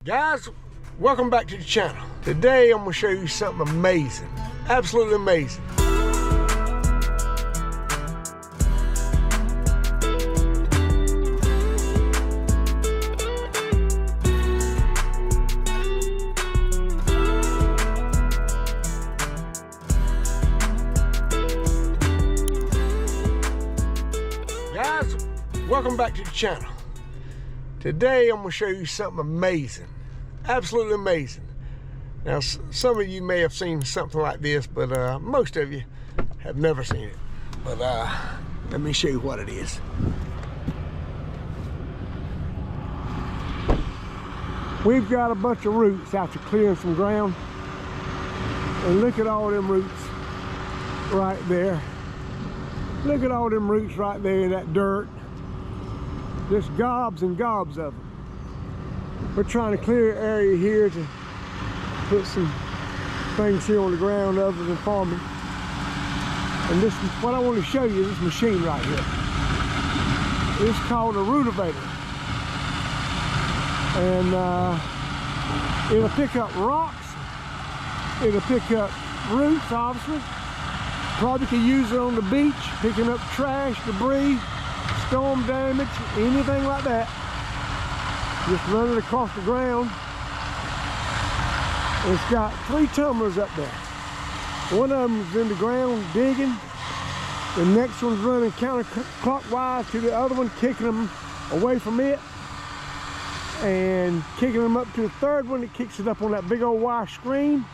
Guys, welcome back to the channel. Today I'm going to show you something amazing, absolutely amazing. Guys, welcome back to the channel. Today I'm going to show you something amazing, absolutely amazing. Now some of you may have seen something like this, but most of you have never seen it. But let me show you what it is. We've got a bunch of roots out to clearing some ground, and look at all them roots right there. Look at all them roots right there in that dirt. Just gobs and gobs of them. We're trying to clear an area here to put some things here on the ground other than farming. And this, what I want to show you, this machine right here. It's called a Rotoveyer. And it'll pick up rocks, it'll pick up roots, obviously. Probably could use it on the beach, picking up trash, debris, storm damage, anything like that. Just run it across the ground. It's got 3 tumblers up there. One of them is in the ground digging. The next one's running counterclockwise to the other one, kicking them away from it. And kicking them up to the third one that kicks it up on that big old wire screen.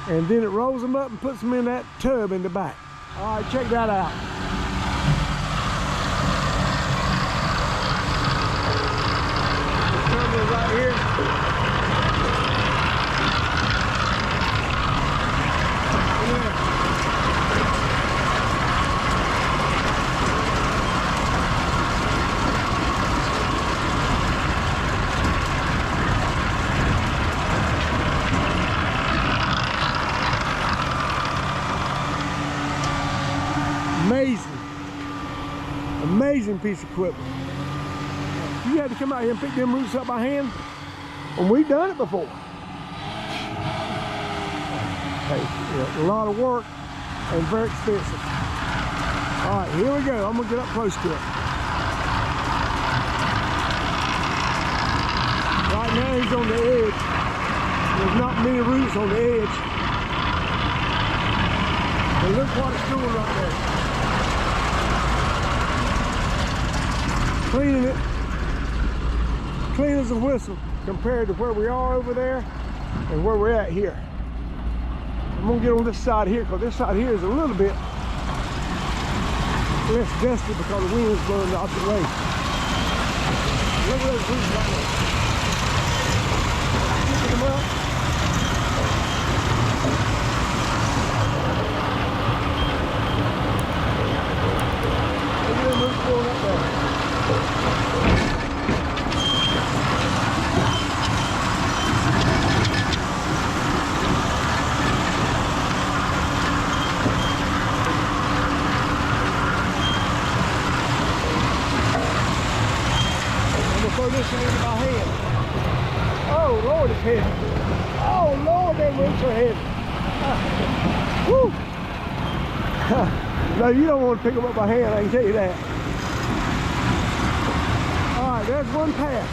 And then it rolls them up and puts them in that tub in the back. All right, check that out. Right here. Amazing piece of equipment. You had to come out here and pick them roots up by hand, and we've done it before. Hey, yeah, a lot of work and very expensive. All right, here we go. I'm gonna get up close to it. Right now he's on the edge. There's not many roots on the edge. But look what it's doing right there. Cleaning it, clean as a whistle compared to where we are over there and where we're at here. I'm gonna get on this side here because this side here is a little bit less dusty because the wind is blowing the opposite way. Look at those roots right there. Picking them up. Look at them roots going up there. Throw this into my hand. Oh Lord, it's heavy. Oh Lord, them roots are heavy. Woo! No, you don't want to pick them up by hand, I can tell you that. All right, there's one pass.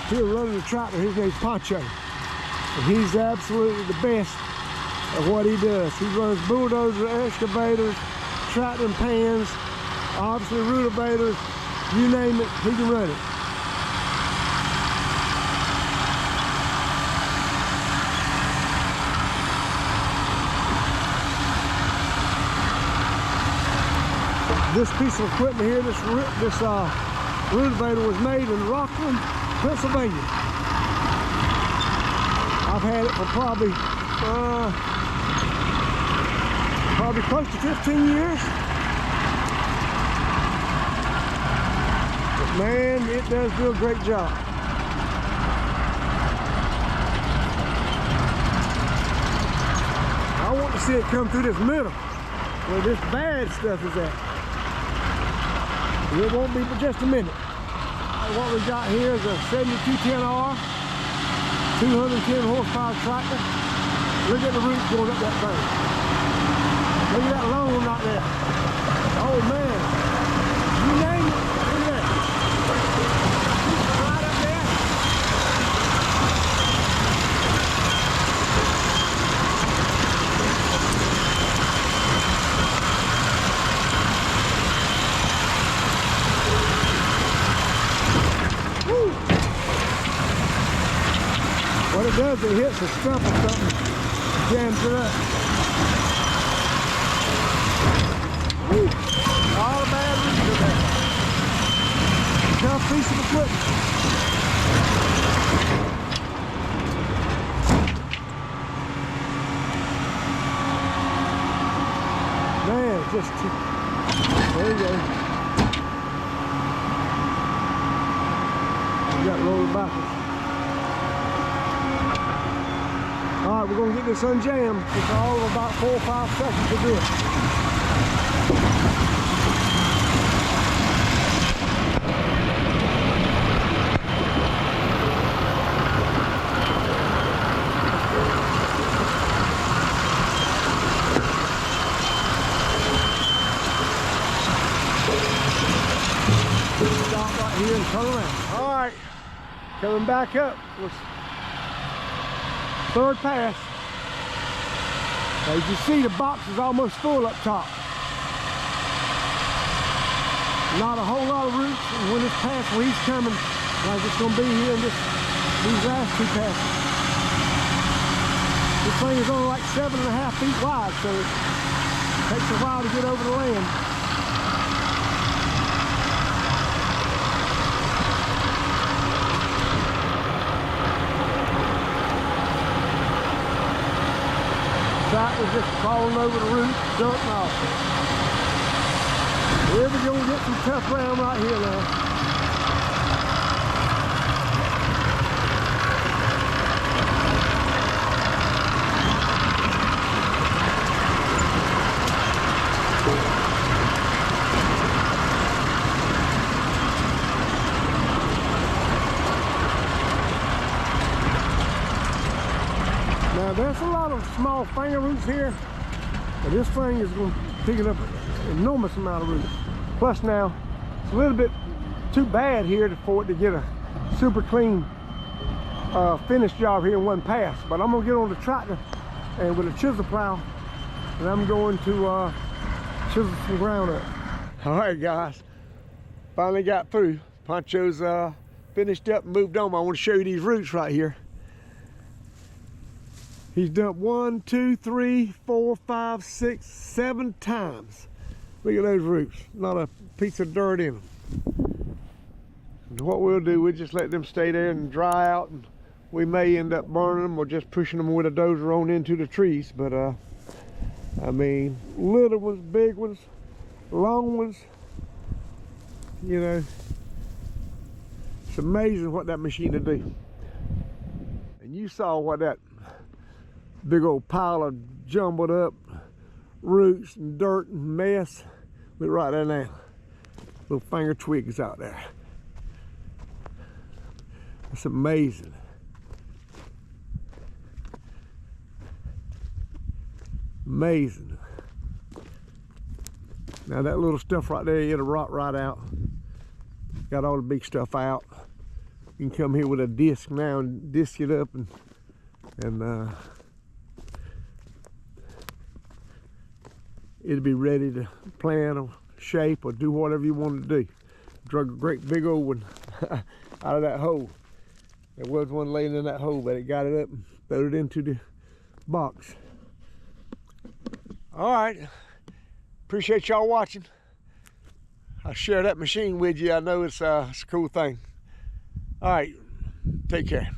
Here running the tractor, his name's Pancho. And he's absolutely the best at what he does. He runs bulldozers, excavators, tractor and pans, obviously rotovators, you name it, he can run it. This piece of equipment here, this Rotoveyer was made in Rockland, Pennsylvania. I've had it for probably close to 15 years. But man, it does do a great job. see it come through this middle where this bad stuff is at. It won't be for just a minute. What we got here is a 7210R, 210 horsepower tractor. Look at the roots going up that thing. Look at that loan right there. Oh man, you name it, look at that. Right up there. Woo. What it does, it hits a stump or something, jams it up. Woo. All the bad roots are there. Tough piece of equipment. Man, just there you go. You got rolling backwards. All right, we're gonna get this unjammed. It's all of about 4 or 5 seconds to do it. Stop right here and turn around. All right, coming back up was third pass. As you see, the box is almost full up top. Not a whole lot of roots, and when this pass, where he's coming, like it's going to be here in these last 2 passes. This thing is only like 7.5 feet wide, so it takes a while to get over the land. Tractor's just crawling over the roots, dirt and all. Here we're gonna get some tough ground right here now. Now there's a lot of small finger roots here, but this thing is going to pick up an enormous amount of roots. Plus now, it's a little bit too bad here for it to get a super clean finish job here in one pass. But I'm going to get on the tractor and with a chisel plow, and I'm going to chisel some ground up. All right guys, finally got through. Pancho's finished up and moved on. I want to show you these roots right here. He's dumped 1, 2, 3, 4, 5, 6, 7 times. Look at those roots. Not a piece of dirt in them. And what we'll do, we'll just let them stay there and dry out, and we may end up burning them or just pushing them with a dozer on into the trees. But I mean, little ones, big ones, long ones, you know, it's amazing what that machine will do. And you saw what that big old pile of jumbled up roots and dirt and mess. Look right there now. Little finger twigs out there. It's amazing. Amazing. Now that little stuff right there, it'll rot right out. Got all the big stuff out. You can come here with a disc now and disc it up and it'll be ready to plant or shape or do whatever you want to do. Drug a great big old one out of that hole. There was one laying in that hole, but it got it up and threw it into the box. All right, appreciate y'all watching. I'll share that machine with you. I know it's a cool thing. All right, take care.